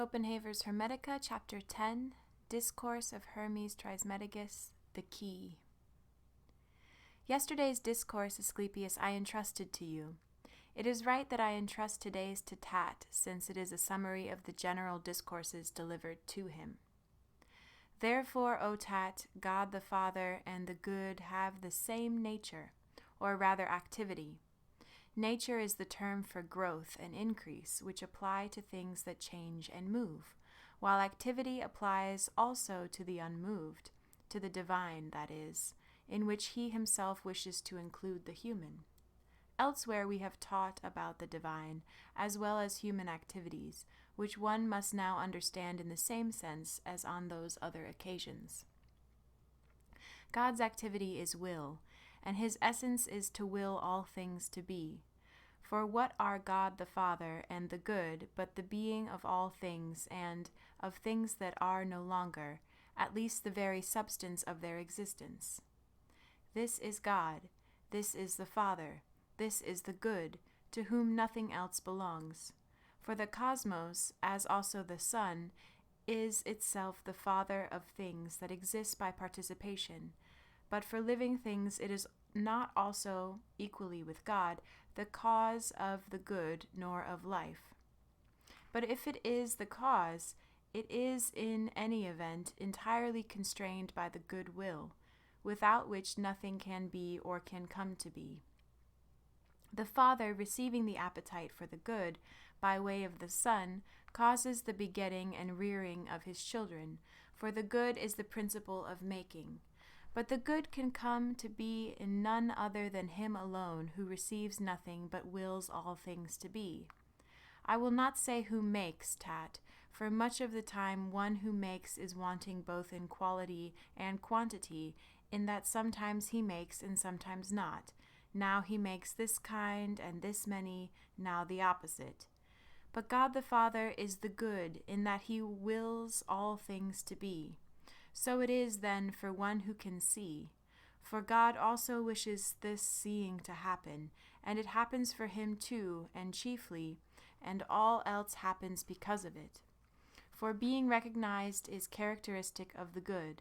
Copenhaver's Hermetica, Chapter 10, Discourse of Hermes Trismegistus, the Key. Yesterday's discourse, Asclepius, I entrusted to you. It is right that I entrust today's to Tat, since it is a summary of the general discourses delivered to him. Therefore, O Tat, God the Father and the Good have the same nature, or rather activity. Nature is the term for growth and increase, which apply to things that change and move, while activity applies also to the unmoved, to the divine, that is, in which he himself wishes to include the human. Elsewhere we have taught about the divine, as well as human activities, which one must now understand in the same sense as on those other occasions. God's activity is will, and his essence is to will all things to be. For what are God the Father and the Good but the being of all things and of things that are no longer, at least the very substance of their existence? This is God, this is the Father, this is the Good, to whom nothing else belongs. For the cosmos, as also the sun, is itself the Father of things that exist by participation, but for living things it is not also, equally with God, the cause of the good nor of life. But if it is the cause, it is in any event entirely constrained by the good will, without which nothing can be or can come to be. The Father, receiving the appetite for the good by way of the Son, causes the begetting and rearing of his children, for the good is the principle of making. But the good can come to be in none other than him alone, who receives nothing but wills all things to be. I will not say who makes, Tat, for much of the time one who makes is wanting both in quality and quantity, in that sometimes he makes and sometimes not. Now he makes this kind and this many, now the opposite. But God the Father is the good, in that he wills all things to be. So it is then for one who can see. For God also wishes this seeing to happen, and it happens for him too, and chiefly, and all else happens because of it. For being recognized is characteristic of the good.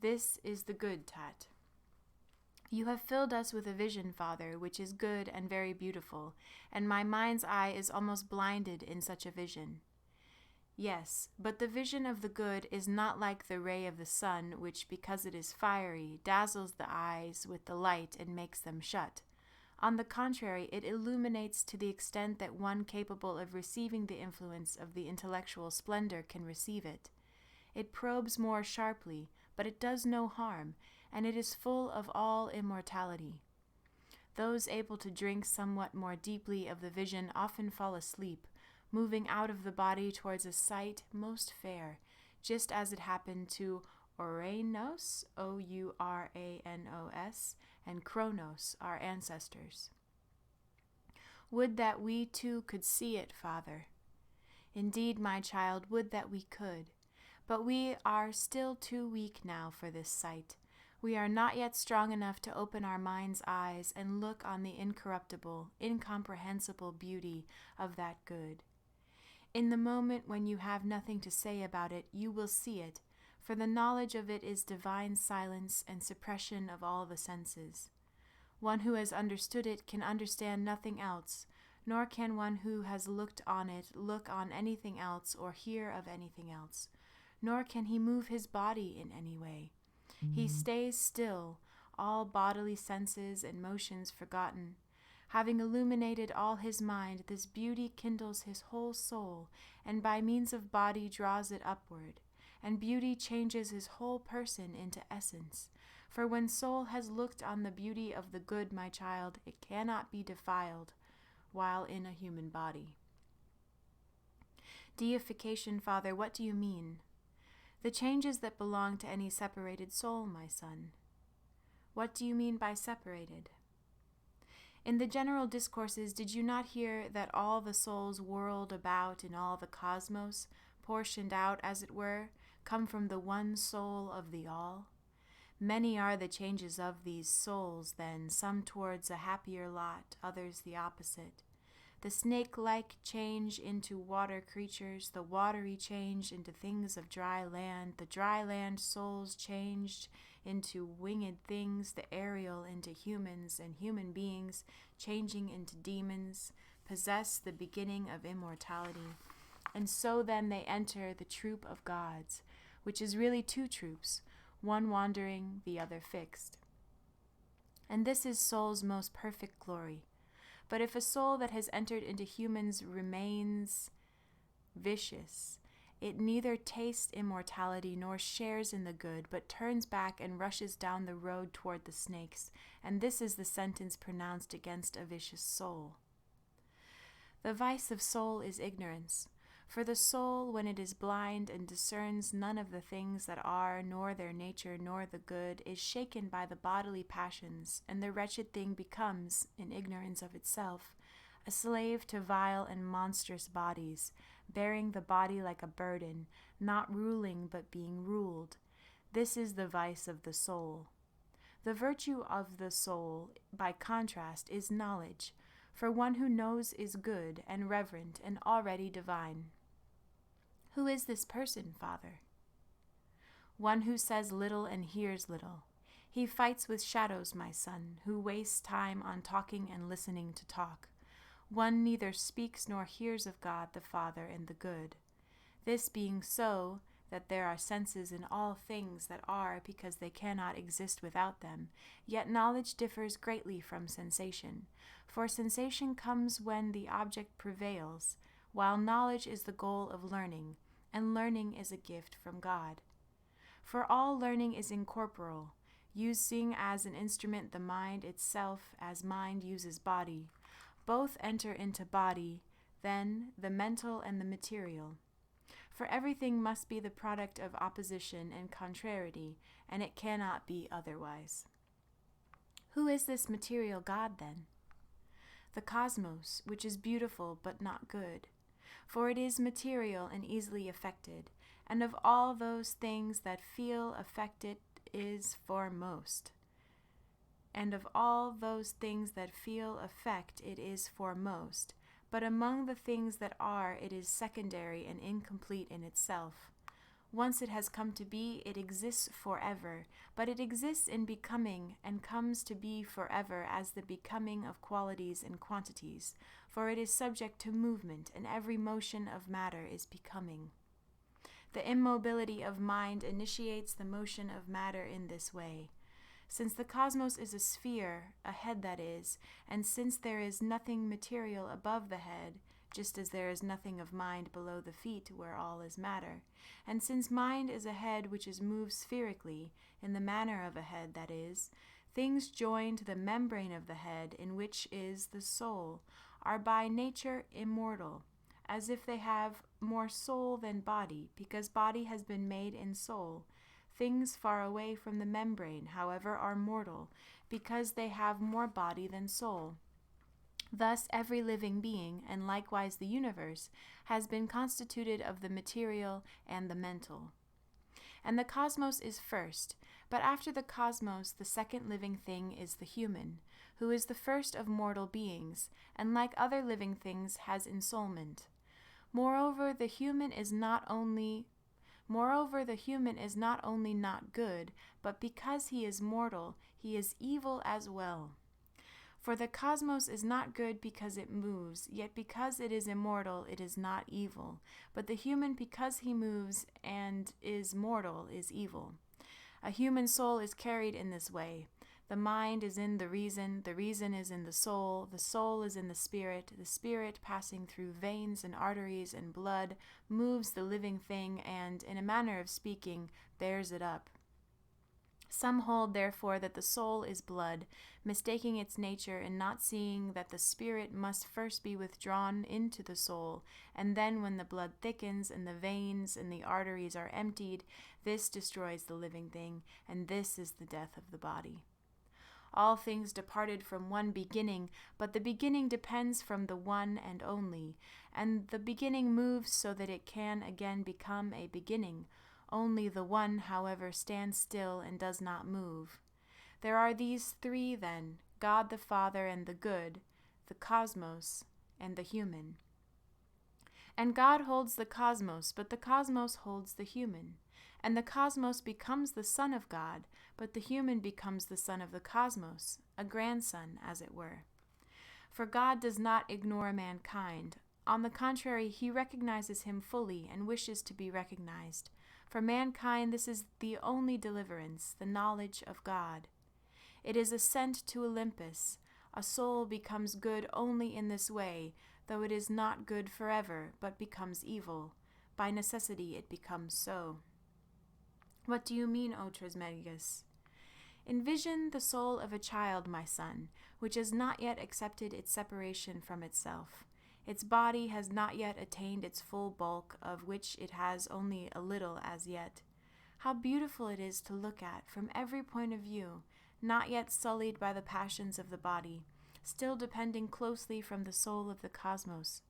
This is the good, Tat. You have filled us with a vision, Father, which is good and very beautiful, and my mind's eye is almost blinded in such a vision. Yes, but the vision of the good is not like the ray of the sun, which, because it is fiery, dazzles the eyes with the light and makes them shut. On the contrary, it illuminates to the extent that one capable of receiving the influence of the intellectual splendor can receive it. It probes more sharply, but it does no harm, and it is full of all immortality. Those able to drink somewhat more deeply of the vision often fall asleep, moving out of the body towards a sight most fair, just as it happened to Ouranos, Ouranos, and Kronos, our ancestors. Would that we too could see it, Father. Indeed, my child, would that we could. But we are still too weak now for this sight. We are not yet strong enough to open our mind's eyes and look on the incorruptible, incomprehensible beauty of that good. In the moment when you have nothing to say about it, you will see it, for the knowledge of it is divine silence and suppression of all the senses. One who has understood it can understand nothing else, nor can one who has looked on it look on anything else or hear of anything else, nor can he move his body in any way. He stays still, all bodily senses and motions forgotten. Having illuminated all his mind, this beauty kindles his whole soul, and by means of body draws it upward. And beauty changes his whole person into essence. For when soul has looked on the beauty of the good, my child, it cannot be defiled, while in a human body. Deification, Father, what do you mean? The changes that belong to any separated soul, my son. What do you mean by separated? In the general discourses, did you not hear that all the souls whirled about in all the cosmos, portioned out, as it were, come from the one soul of the all? Many are the changes of these souls, then, some towards a happier lot, others the opposite. The snake-like change into water creatures, the watery change into things of dry land, the dry land souls changed into winged things, the aerial into humans, and human beings changing into demons, possess the beginning of immortality. And so then they enter the troop of gods, which is really two troops, one wandering, the other fixed. And this is soul's most perfect glory. But if a soul that has entered into humans remains vicious, it neither tastes immortality nor shares in the good, but turns back and rushes down the road toward the snakes, and this is the sentence pronounced against a vicious soul. The vice of soul is ignorance. For the soul, when it is blind and discerns none of the things that are, nor their nature, nor the good, is shaken by the bodily passions, and the wretched thing becomes, in ignorance of itself, a slave to vile and monstrous bodies, bearing the body like a burden, not ruling but being ruled. This is the vice of the soul. The virtue of the soul, by contrast, is knowledge, for one who knows is good and reverent and already divine. Who is this person, Father? One who says little and hears little. He fights with shadows, my son, who wastes time on talking and listening to talk. One neither speaks nor hears of God the Father and the good. This being so, that there are senses in all things that are, because they cannot exist without them, yet knowledge differs greatly from sensation. For sensation comes when the object prevails, while knowledge is the goal of learning, and learning is a gift from God. For all learning is incorporeal, using as an instrument the mind itself as mind uses body. Both enter into body, then the mental and the material. For everything must be the product of opposition and contrariety, and it cannot be otherwise. Who is this material God, then? The cosmos, which is beautiful but not good. For it is material and easily affected, and of all those things that feel affected is foremost. And of all those things that feel affect it is foremost, but among the things that are it is secondary and incomplete in itself. Once it has come to be, it exists forever, but it exists in becoming and comes to be forever as the becoming of qualities and quantities, for it is subject to movement, and every motion of matter is becoming. The immobility of mind initiates the motion of matter in this way. Since the cosmos is a sphere, a head that is, and since there is nothing material above the head, just as there is nothing of mind below the feet where all is matter, and since mind is a head which is moved spherically, in the manner of a head that is, things joined to the membrane of the head, in which is the soul, are by nature immortal, as if they have more soul than body, because body has been made in soul. Things far away from the membrane, however, are mortal, because they have more body than soul. Thus every living being, and likewise the universe, has been constituted of the material and the mental. And the cosmos is first, but after the cosmos the second living thing is the human, who is the first of mortal beings, and like other living things has ensoulment. Moreover, the human is not only not good, but because he is mortal, he is evil as well. For the cosmos is not good because it moves, yet because it is immortal, it is not evil. But the human, because he moves and is mortal, is evil. A human soul is carried in this way. The mind is in the reason is in the soul is in the spirit passing through veins and arteries and blood, moves the living thing and, in a manner of speaking, bears it up. Some hold, therefore, that the soul is blood, mistaking its nature and not seeing that the spirit must first be withdrawn into the soul, and then when the blood thickens and the veins and the arteries are emptied, this destroys the living thing, and this is the death of the body. All things departed from one beginning, but the beginning depends from the one and only, and the beginning moves so that it can again become a beginning. Only the one, however, stands still and does not move. There are these three, then, God the Father and the good, the cosmos, and the human. And God holds the cosmos, but the cosmos holds the human. And the cosmos becomes the son of God, but the human becomes the son of the cosmos, a grandson, as it were. For God does not ignore mankind. On the contrary, he recognizes him fully and wishes to be recognized. For mankind, this is the only deliverance, the knowledge of God. It is ascent to Olympus. A soul becomes good only in this way, though it is not good forever, but becomes evil. By necessity it becomes so. What do you mean, O Trismegistus? Envision the soul of a child, my son, which has not yet accepted its separation from itself. Its body has not yet attained its full bulk, of which it has only a little as yet. How beautiful it is to look at, from every point of view, not yet sullied by the passions of the body, still depending closely from the soul of the cosmos.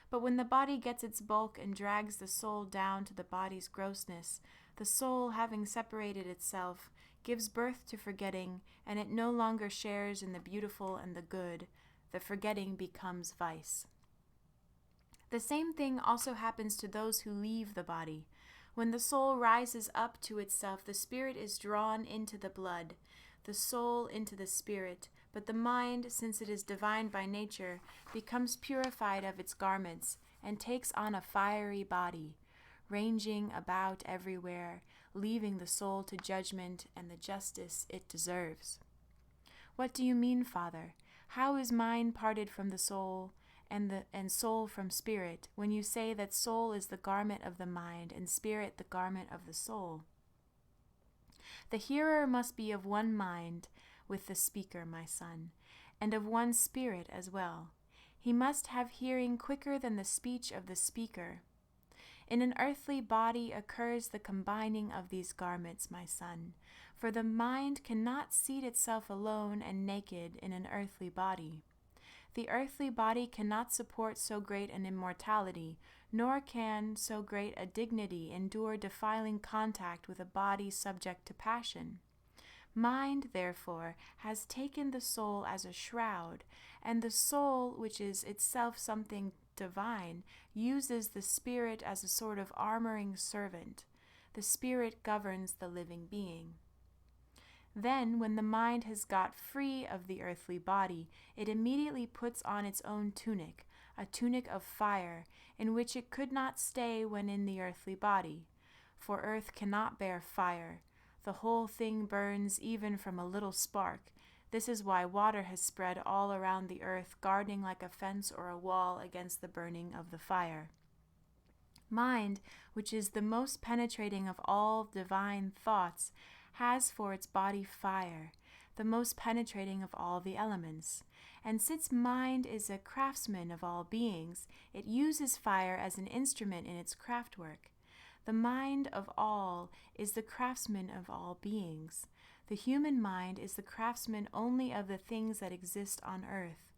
But when the body gets its bulk and drags the soul down to the body's grossness, the soul, having separated itself, gives birth to forgetting, and it no longer shares in the beautiful and the good. The forgetting becomes vice. The same thing also happens to those who leave the body. When the soul rises up to itself, the spirit is drawn into the blood, the soul into the spirit, but the mind, since it is divine by nature, becomes purified of its garments and takes on a fiery body, ranging about everywhere, leaving the soul to judgment and the justice it deserves. What do you mean, Father? How is mind parted from the soul, and soul from spirit, when you say that soul is the garment of the mind and spirit the garment of the soul? The hearer must be of one mind with the speaker, my son, and of one spirit as well. He must have hearing quicker than the speech of the speaker. In an earthly body occurs the combining of these garments, my son, for the mind cannot seat itself alone and naked in an earthly body. The earthly body cannot support so great an immortality, nor can so great a dignity endure defiling contact with a body subject to passion. Mind, therefore, has taken the soul as a shroud, and the soul, which is itself something divine, uses the spirit as a sort of armoring servant. The spirit governs the living being. Then, when the mind has got free of the earthly body, it immediately puts on its own tunic, a tunic of fire, in which it could not stay when in the earthly body. For earth cannot bear fire. The whole thing burns even from a little spark. This is why water has spread all around the earth, guarding like a fence or a wall against the burning of the fire. Mind, which is the most penetrating of all divine thoughts, has for its body fire, the most penetrating of all the elements. And since mind is a craftsman of all beings, it uses fire as an instrument in its craftwork. The mind of all is the craftsman of all beings. The human mind is the craftsman only of the things that exist on earth.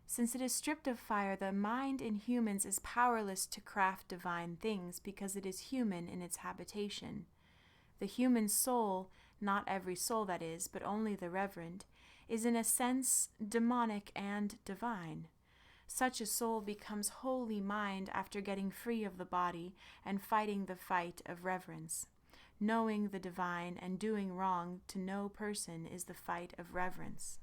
Since it is stripped of fire, the mind in humans is powerless to craft divine things because it is human in its habitation. The human soul, not every soul that is, but only the reverent, is in a sense demonic and divine. Such a soul becomes wholly mind after getting free of the body and fighting the fight of reverence. Knowing the divine and doing wrong to no person is the fight of reverence.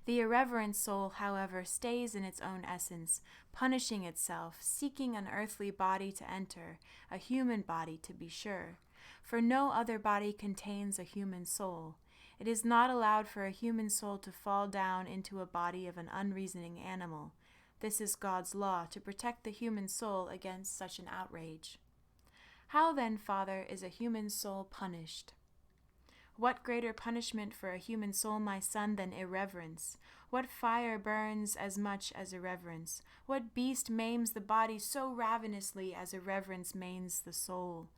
The irreverent soul, however, stays in its own essence, punishing itself, seeking an earthly body to enter, a human body to be sure. For no other body contains a human soul. It is not allowed for a human soul to fall down into a body of an unreasoning animal. This is God's law, to protect the human soul against such an outrage. How then, Father, is a human soul punished? What greater punishment for a human soul, my son, than irreverence? What fire burns as much as irreverence? What beast maims the body so ravenously as irreverence maims the soul?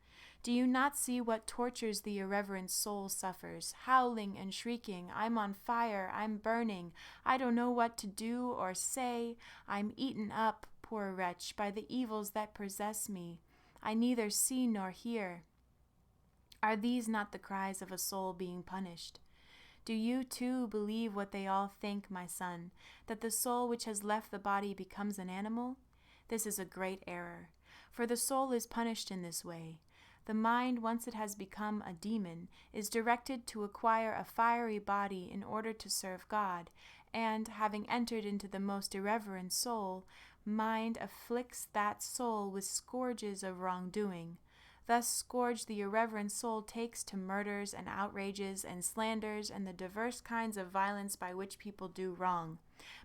Do you not see what tortures the irreverent soul suffers, howling and shrieking, "I'm on fire, I'm burning, I don't know what to do or say, I'm eaten up, poor wretch, by the evils that possess me, I neither see nor hear"? Are these not the cries of a soul being punished? Do you too believe what they all think, my son, that the soul which has left the body becomes an animal? This is a great error, for the soul is punished in this way. The mind, once it has become a demon, is directed to acquire a fiery body in order to serve God, and, having entered into the most irreverent soul, mind afflicts that soul with scourges of wrongdoing. Thus scourged, the irreverent soul takes to murders and outrages and slanders and the diverse kinds of violence by which people do wrong.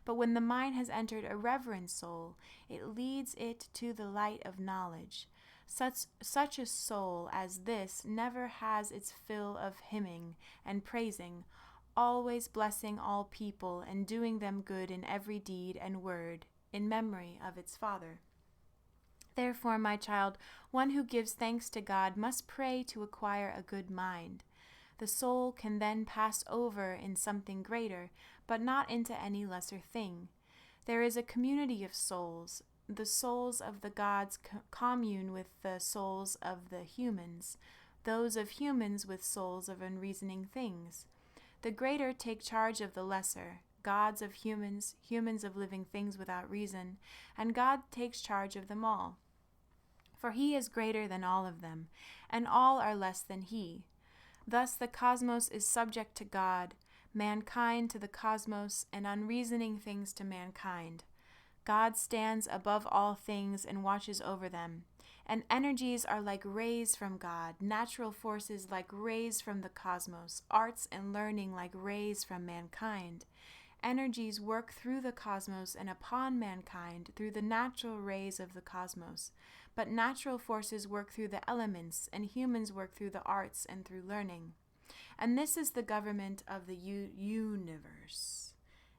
But when the mind has entered a reverent soul, it leads it to the light of knowledge. Such a soul as this never has its fill of hymning and praising, always blessing all people and doing them good in every deed and word, in memory of its Father. Therefore, my child, one who gives thanks to God must pray to acquire a good mind. The soul can then pass over in something greater, but not into any lesser thing. There is a community of souls. The souls of the gods commune with the souls of the humans, those of humans with souls of unreasoning things. The greater take charge of the lesser, gods of humans, humans of living things without reason, and God takes charge of them all. For he is greater than all of them, and all are less than he. Thus the cosmos is subject to God, mankind to the cosmos, and unreasoning things to mankind. God stands above all things and watches over them, and energies are like rays from God, natural forces like rays from the cosmos, arts and learning like rays from mankind. Energies work through the cosmos and upon mankind through the natural rays of the cosmos, but natural forces work through the elements, and humans work through the arts and through learning. And this is the government of the universe.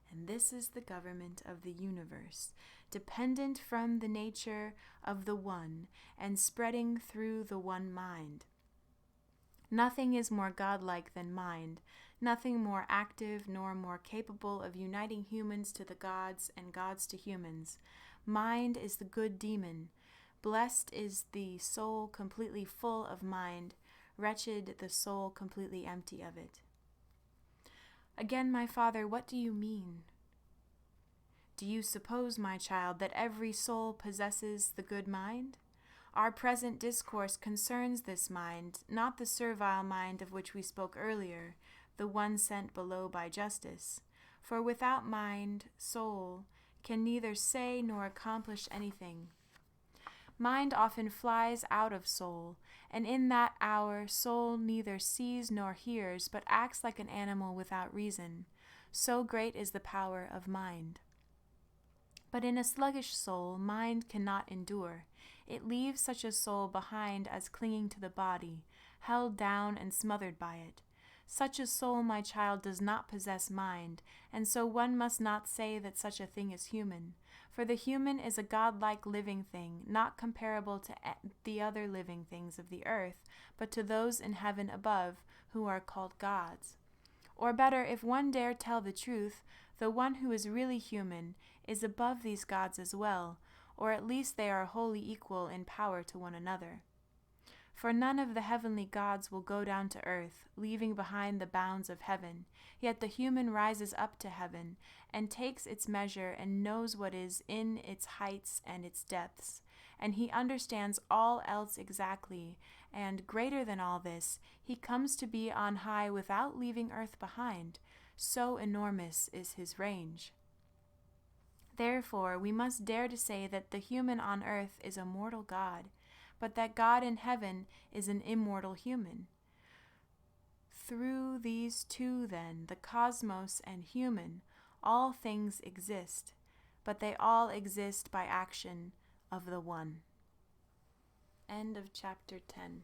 And this is the government of the universe, dependent from the nature of the one, and spreading through the one mind. Nothing is more godlike than mind, nothing more active nor more capable of uniting humans to the gods and gods to humans. Mind is the good demon. Blessed is the soul completely full of mind, wretched the soul completely empty of it. Again, my father, what do you mean? Do you suppose, my child, that every soul possesses the good mind? Our present discourse concerns this mind, not the servile mind of which we spoke earlier, the one sent below by justice. For without mind, soul can neither say nor accomplish anything. Mind often flies out of soul, and in that hour soul neither sees nor hears, but acts like an animal without reason. So great is the power of mind. But in a sluggish soul, mind cannot endure. It leaves such a soul behind as clinging to the body, held down and smothered by it. Such a soul, my child, does not possess mind, and so one must not say that such a thing is human. For the human is a godlike living thing, not comparable to the other living things of the earth, but to those in heaven above, who are called gods. Or better, if one dare tell the truth, the one who is really human is above these gods as well, or at least they are wholly equal in power to one another. For none of the heavenly gods will go down to earth, leaving behind the bounds of heaven, yet the human rises up to heaven, and takes its measure and knows what is in its heights and its depths, and he understands all else exactly, and, greater than all this, he comes to be on high without leaving earth behind, so enormous is his range. Therefore, we must dare to say that the human on earth is a mortal god, but that God in heaven is an immortal human. Through these two, then, the cosmos and human, all things exist, but they all exist by action of the one. End of chapter 10.